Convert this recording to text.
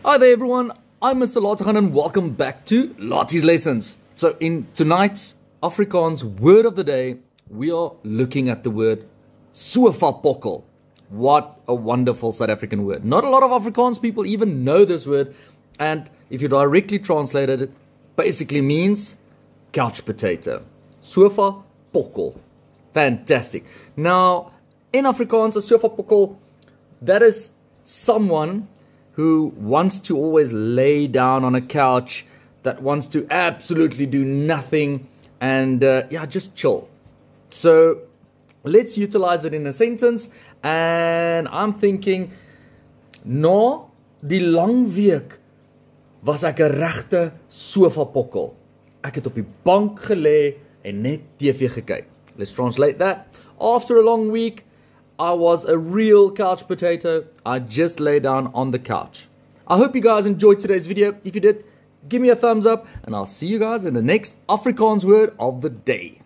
Hi there everyone, I'm Mr. Lateghan and welcome back to Laties Lessons. So in tonight's Afrikaans word of the day, we are looking at the word Sofa-pokkel. What a wonderful South African word. Not a lot of Afrikaans people even know this word, and if you directly translate it, it basically means couch potato. Sofa-pokkel. Fantastic. Now, in Afrikaans, a Sofa-pokkel, that is someone who wants to always lay down on a couch, that wants to absolutely do nothing and just chill. So let's utilize it in a sentence, and I'm thinking, na die lang week was ek 'n regte sofa-pokkel. Ek het op die bank gelê en net TV gekyk. Let's translate that. After a long week, I was a real couch potato. I just lay down on the couch. I hope you guys enjoyed today's video. If you did, give me a thumbs up and I'll see you guys in the next Afrikaans word of the day.